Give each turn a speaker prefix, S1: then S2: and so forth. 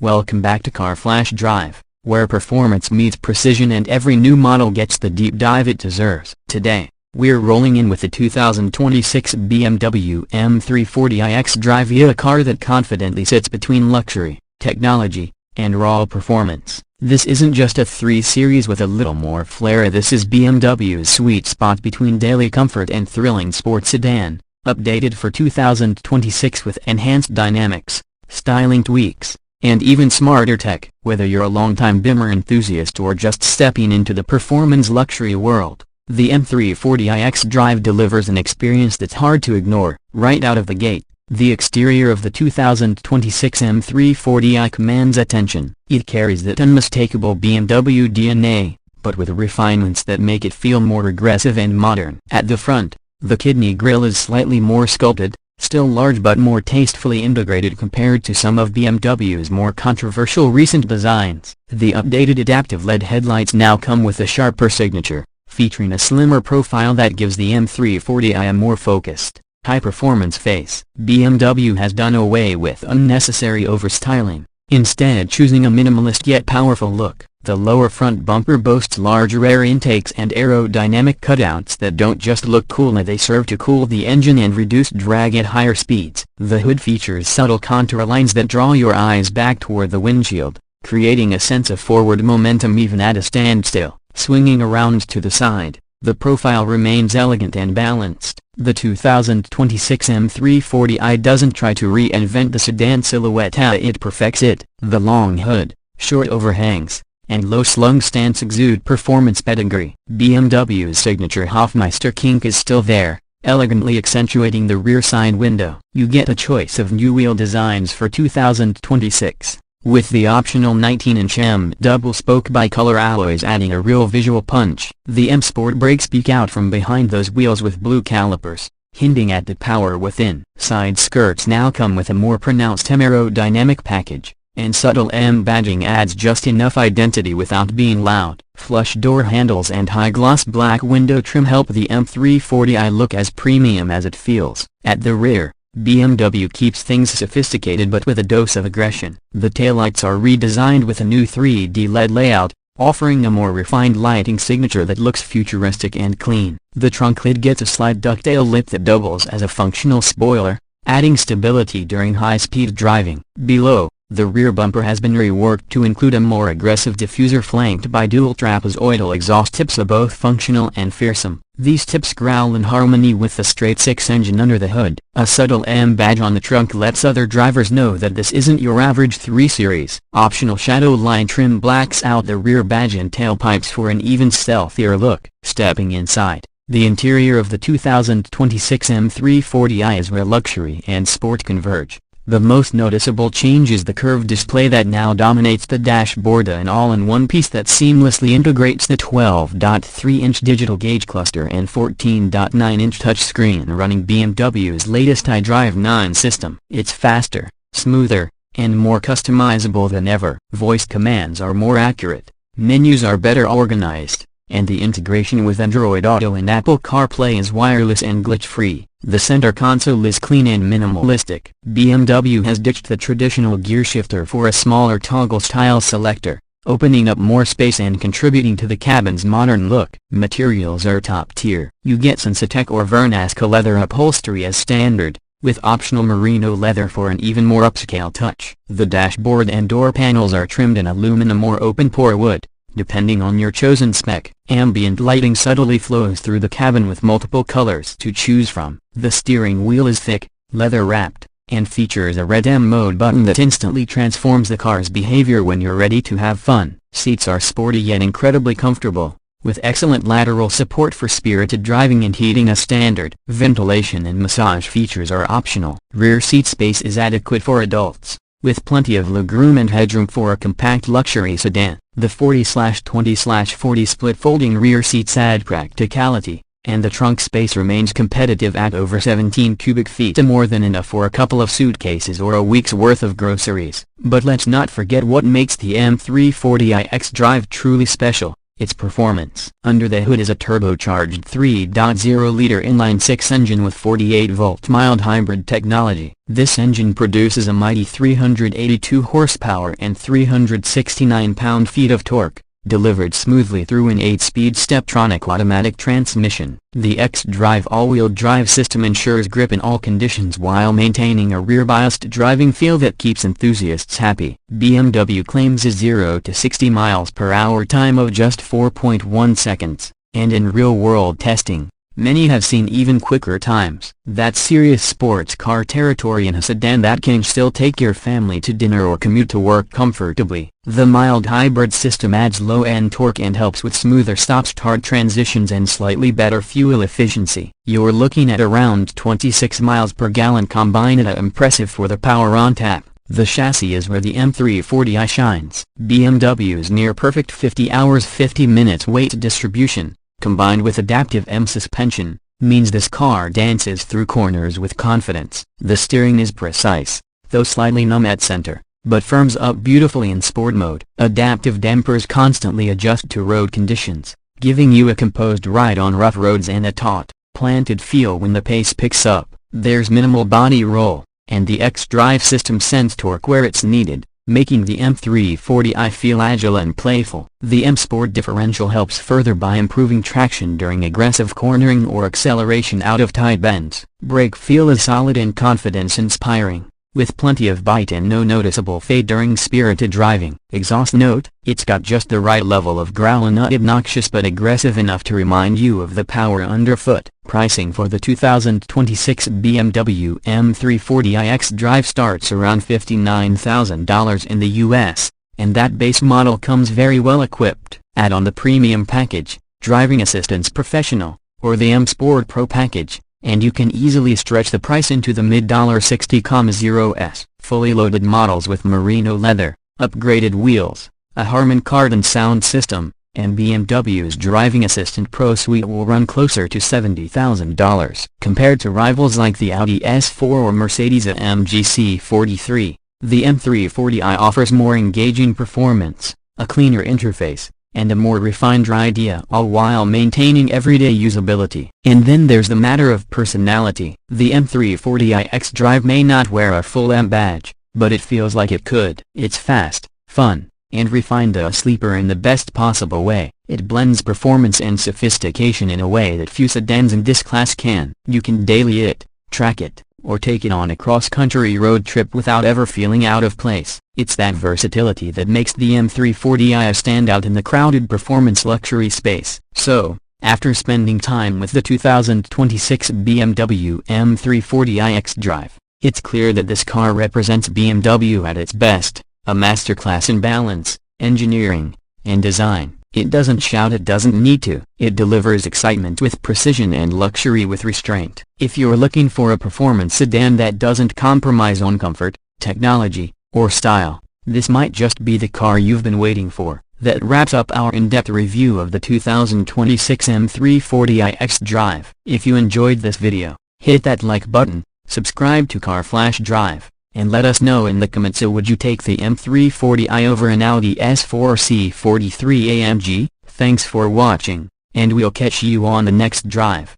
S1: Welcome back to Car Flash Drive, where performance meets precision and every new model gets the deep dive it deserves. Today, we're rolling in with the 2026 BMW M340i xDrive, a car that confidently sits between luxury, technology, and raw performance. This isn't just a 3 Series with a little more flair. This is BMW's sweet spot between daily comfort and thrilling sports sedan, updated for 2026 with enhanced dynamics, styling tweaks, and even smarter tech. Whether you're a longtime Bimmer enthusiast or just stepping into the performance luxury world, the M340i xDrive delivers an experience that's hard to ignore. Right out of the gate, the exterior of the 2026 M340i commands attention. It carries that unmistakable BMW DNA, but with refinements that make it feel more aggressive and modern. At the front, the kidney grille is slightly more sculpted, still large but more tastefully integrated compared to some of BMW's more controversial recent designs. The updated adaptive LED headlights now come with a sharper signature, featuring a slimmer profile that gives the M340i a more focused, high-performance face. BMW has done away with unnecessary overstyling, instead choosing a minimalist yet powerful look. The lower front bumper boasts larger air intakes and aerodynamic cutouts that don't just look cool, they serve to cool the engine and reduce drag at higher speeds. The hood features subtle contour lines that draw your eyes back toward the windshield, creating a sense of forward momentum even at a standstill. Swinging around to the side, the profile remains elegant and balanced. The 2026 M340i doesn't try to reinvent the sedan silhouette, it perfects it. The long hood, short overhangs, and low-slung stance exude performance pedigree. BMW's signature Hofmeister kink is still there, elegantly accentuating the rear side window. You get a choice of new wheel designs for 2026, with the optional 19-inch M double-spoke bicolor alloys adding a real visual punch. The M Sport brakes peek out from behind those wheels with blue calipers, hinting at the power within. Side skirts now come with a more pronounced aerodynamic package, and subtle M badging adds just enough identity without being loud. Flush door handles and high-gloss black window trim help the M340i look as premium as it feels. At the rear, BMW keeps things sophisticated but with a dose of aggression. The taillights are redesigned with a new 3D LED layout, offering a more refined lighting signature that looks futuristic and clean. The trunk lid gets a slide ducktail lip that doubles as a functional spoiler, adding stability during high-speed driving. Below, the rear bumper has been reworked to include a more aggressive diffuser flanked by dual trapezoidal exhaust tips, both functional and fearsome. These tips growl in harmony with the straight-six engine under the hood. A subtle M badge on the trunk lets other drivers know that this isn't your average 3 Series. Optional shadow line trim blacks out the rear badge and tailpipes for an even stealthier look. Stepping inside, the interior of the 2026 M340i is where luxury and sport converge. The most noticeable change is the curved display that now dominates the dashboard, an all-in-one piece that seamlessly integrates the 12.3-inch digital gauge cluster and 14.9-inch touchscreen running BMW's latest iDrive 9 system. It's faster, smoother, and more customizable than ever. Voice commands are more accurate, menus are better organized, and the integration with Android Auto and Apple CarPlay is wireless and glitch-free. The center console is clean and minimalistic. BMW has ditched the traditional gear shifter for a smaller toggle-style selector, opening up more space and contributing to the cabin's modern look. Materials are top-tier. You get Sensatec or Vernasca leather upholstery as standard, with optional merino leather for an even more upscale touch. The dashboard and door panels are trimmed in aluminum or open-pore wood, depending on your chosen spec. Ambient lighting subtly flows through the cabin with multiple colors to choose from. The steering wheel is thick, leather-wrapped, and features a red M mode button that instantly transforms the car's behavior when you're ready to have fun. Seats are sporty yet incredibly comfortable, with excellent lateral support for spirited driving and heating as standard. Ventilation and massage features are optional. Rear seat space is adequate for adults, with plenty of legroom and headroom for a compact luxury sedan. The 40/20/40 split folding rear seats add practicality, and the trunk space remains competitive at over 17 cubic feet, more than enough for a couple of suitcases or a week's worth of groceries. But let's not forget what makes the M340i xDrive truly special. its performance. Under the hood is a turbocharged 3.0-liter inline-six engine with 48-volt mild hybrid technology. This engine produces a mighty 382 horsepower and 369 pound-feet of torque, delivered smoothly through an 8-speed Steptronic automatic transmission. The xDrive all-wheel drive system ensures grip in all conditions while maintaining a rear-biased driving feel that keeps enthusiasts happy. BMW claims a 0 to 60 miles per hour time of just 4.1 seconds, and in real-world testing, many have seen even quicker times. That's serious sports car territory in a sedan that can still take your family to dinner or commute to work comfortably. The mild hybrid system adds low-end torque and helps with smoother stop-start transitions and slightly better fuel efficiency. You're looking at around 26 miles per gallon combined, impressive for the power on tap. The chassis is where the M340i shines. BMW's near-perfect 50 hours 50 minutes weight distribution, combined with adaptive M suspension, means this car dances through corners with confidence. The steering is precise, though slightly numb at center, but firms up beautifully in sport mode. Adaptive dampers constantly adjust to road conditions, giving you a composed ride on rough roads and a taut, planted feel when the pace picks up. There's minimal body roll, and the xDrive system sends torque where it's needed, making the M340i feel agile and playful. The M Sport differential helps further by improving traction during aggressive cornering or acceleration out of tight bends. Brake feel is solid and confidence-inspiring, with plenty of bite and no noticeable fade during spirited driving. Exhaust note: it's got just the right level of growl, not obnoxious but aggressive enough to remind you of the power underfoot. Pricing for the 2026 BMW M340i xDrive starts around $59,000 in the US, and that base model comes very well equipped. Add on the Premium package, Driving Assistance Professional, or the M Sport Pro package, and you can easily stretch the price into the mid-$60,000s. Fully loaded models with merino leather, upgraded wheels, a Harman Kardon sound system, and BMW's Driving Assistant Pro suite will run closer to $70,000. Compared to rivals like the Audi S4 or Mercedes-AMG C43, the M340i offers more engaging performance, a cleaner interface, and a more refined idea, all while maintaining everyday usability. And then there's the matter of personality. The M340i xDrive may not wear a full M badge, but it feels like it could. It's fast, fun, and refined, a sleeper in the best possible way. It blends performance and sophistication in a way that few sedans in this class can. You can daily it, track it, or take it on a cross-country road trip without ever feeling out of place. It's that versatility that makes the M340i stand out in the crowded performance luxury space. So, after spending time with the 2026 BMW M340i xDrive, it's clear that this car represents BMW at its best, a masterclass in balance, engineering, and design. It doesn't shout, it doesn't need to. It delivers excitement with precision and luxury with restraint. If you're looking for a performance sedan that doesn't compromise on comfort, technology, or style, this might just be the car you've been waiting for. That wraps up our in-depth review of the 2026 M340i xDrive. If you enjoyed this video, hit that like button, subscribe to Car Flash Drive, and let us know in the comments, so would you take the M340i over an Audi S4 or C43 AMG? Thanks for watching, and we'll catch you on the next drive.